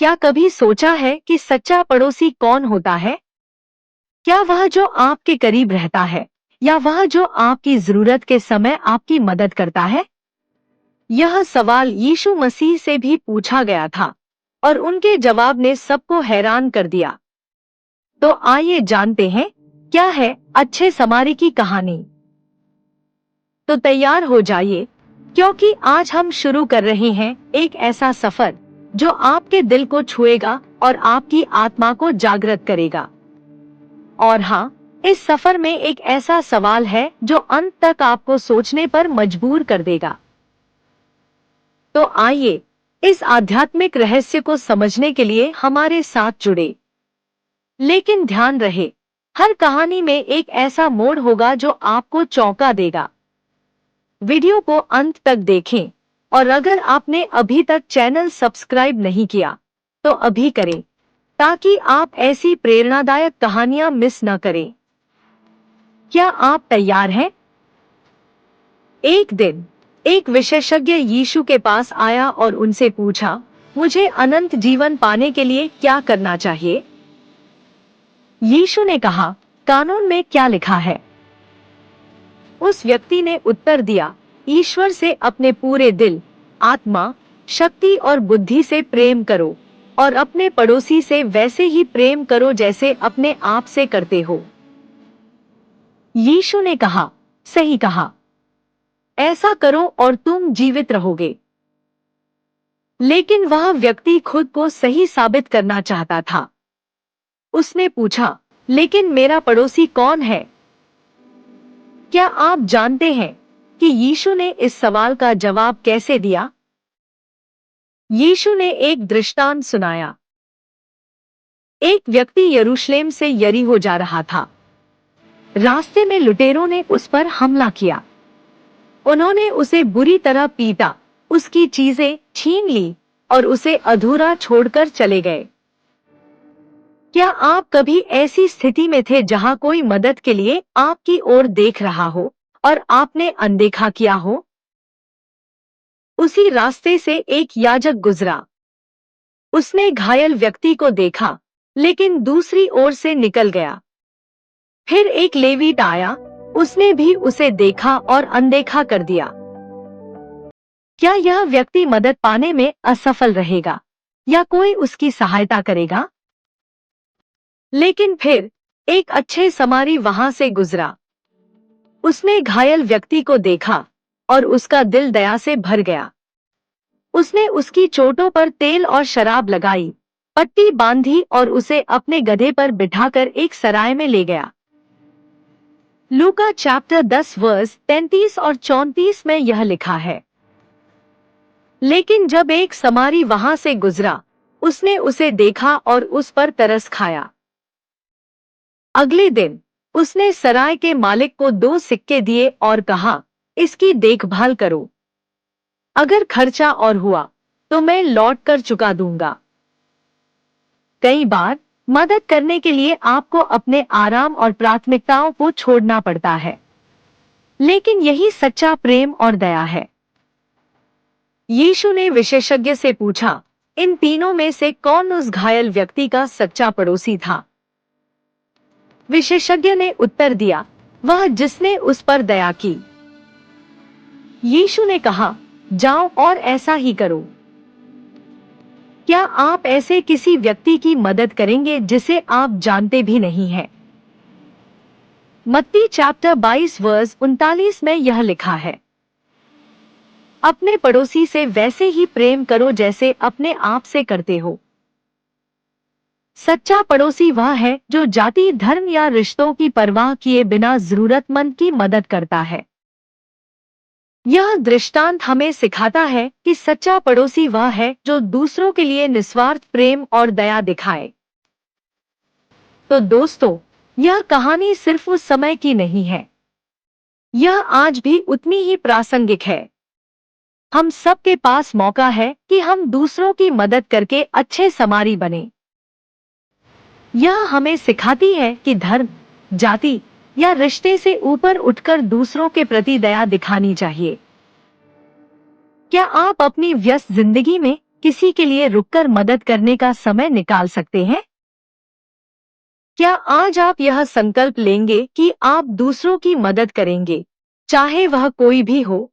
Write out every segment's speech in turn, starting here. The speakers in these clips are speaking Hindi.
क्या कभी सोचा है कि सच्चा पड़ोसी कौन होता है? क्या वह जो आपके करीब रहता है या वह जो आपकी जरूरत के समय आपकी मदद करता है? यह सवाल यीशु मसीह से भी पूछा गया था और उनके जवाब ने सबको हैरान कर दिया। तो आइए जानते हैं क्या है अच्छे समारी की कहानी। तो तैयार हो जाइए क्योंकि आज हम शुरू कर रहे हैं एक ऐसा सफर जो आपके दिल को छुएगा और आपकी आत्मा को जागृत करेगा। और हाँ, इस सफर में एक ऐसा सवाल है जो अंत तक आपको सोचने पर मजबूर कर देगा। तो आइए इस आध्यात्मिक रहस्य को समझने के लिए हमारे साथ जुड़े। लेकिन ध्यान रहे, हर कहानी में एक ऐसा मोड़ होगा जो आपको चौंका देगा। वीडियो को अंत तक देखें और अगर आपने अभी तक चैनल सब्सक्राइब नहीं किया तो अभी करें ताकि आप ऐसी प्रेरणादायक कहानियां मिस न करें। क्या आप तैयार हैं? एक दिन एक विशेषज्ञ यीशु के पास आया और उनसे पूछा, मुझे अनंत जीवन पाने के लिए क्या करना चाहिए? यीशु ने कहा, कानून में क्या लिखा है? उस व्यक्ति ने उत्तर दिया, ईश्वर से अपने पूरे दिल, आत्मा, शक्ति और बुद्धि से प्रेम करो और अपने पड़ोसी से वैसे ही प्रेम करो जैसे अपने आप से करते हो। यीशु ने कहा, सही कहा, ऐसा करो और तुम जीवित रहोगे। लेकिन वह व्यक्ति खुद को सही साबित करना चाहता था। उसने पूछा, लेकिन मेरा पड़ोसी कौन है? क्या आप जानते हैं कि यीशु ने इस सवाल का जवाब कैसे दिया? यीशु ने एक दृष्टांत सुनाया। एक व्यक्ति यरूशलेम से यरीहो जा रहा था। रास्ते में लुटेरों ने उस पर हमला किया। उन्होंने उसे बुरी तरह पीटा, उसकी चीजें छीन ली और उसे अधूरा छोड़कर चले गए। क्या आप कभी ऐसी स्थिति में थे जहां कोई मदद के लिए आपकी ओर देख रहा हो और आपने अनदेखा किया हो? उसी रास्ते से एक याजक गुजरा। उसने घायल व्यक्ति को देखा, लेकिन दूसरी ओर से निकल गया। फिर एक लेवीट आया, उसने भी उसे देखा और अनदेखा कर दिया। क्या यह व्यक्ति मदद पाने में असफल रहेगा या कोई उसकी सहायता करेगा? लेकिन फिर एक अच्छे समारी वहां से गुजरा। उसने घायल व्यक्ति को देखा और उसका दिल दया से भर गया। उसने उसकी चोटों पर तेल और शराब लगाई, पट्टी बांधी और उसे अपने गधे पर बिठाकर एक सराय में ले गया। लूका चैप्टर 10 वर्स 33 और 34 में यह लिखा है, लेकिन जब एक समारी वहां से गुजरा, उसने उसे देखा और उस पर तरस खाया। अगले दिन उसने सराय के मालिक को 2 सिक्के दिए और कहा, इसकी देखभाल करो। अगर खर्चा और हुआ तो मैं लौट कर चुका दूंगा। कई बार मदद करने के लिए आपको अपने आराम और प्राथमिकताओं को छोड़ना पड़ता है, लेकिन यही सच्चा प्रेम और दया है। यीशु ने विशेषज्ञ से पूछा, इन तीनों में से कौन उस घायल व्यक्ति का सच्चा पड़ोसी था? विशेषज्ञ ने उत्तर दिया, वह जिसने उस पर दया की। यीशु ने कहा, जाओ और ऐसा ही करो। क्या आप ऐसे किसी व्यक्ति की मदद करेंगे जिसे आप जानते भी नहीं हैं? मत्ती चैप्टर 22 वर्स 39 में यह लिखा है, अपने पड़ोसी से वैसे ही प्रेम करो जैसे अपने आप से करते हो। सच्चा पड़ोसी वह है जो जाति, धर्म या रिश्तों की परवाह किए बिना जरूरतमंद की मदद करता है। यह दृष्टांत हमें सिखाता है कि सच्चा पड़ोसी वह है जो दूसरों के लिए निस्वार्थ प्रेम और दया दिखाए। तो दोस्तों, यह कहानी सिर्फ उस समय की नहीं है, यह आज भी उतनी ही प्रासंगिक है। हम सबके पास मौका है कि हम दूसरों की मदद करके अच्छे समारी बने। यह हमें सिखाती है कि धर्म, जाति या रिश्ते से ऊपर उठकर दूसरों के प्रति दया दिखानी चाहिए। क्या आप अपनी व्यस्त जिंदगी में किसी के लिए रुककर मदद करने का समय निकाल सकते हैं? क्या आज आप यह संकल्प लेंगे कि आप दूसरों की मदद करेंगे, चाहे वह कोई भी हो?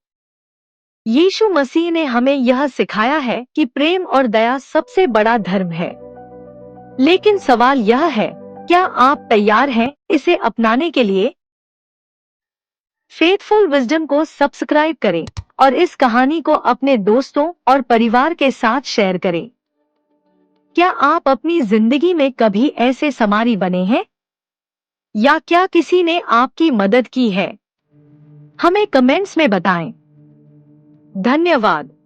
यीशु मसीह ने हमें यह सिखाया है कि प्रेम और दया सबसे बड़ा धर्म है। लेकिन सवाल यह है, क्या आप तैयार हैं इसे अपनाने के लिए? फेथफुल विजडम को सब्सक्राइब करें और इस कहानी को अपने दोस्तों और परिवार के साथ शेयर करें। क्या आप अपनी जिंदगी में कभी ऐसे समारी बने हैं? या क्या किसी ने आपकी मदद की है? हमें कमेंट्स में बताएं। धन्यवाद।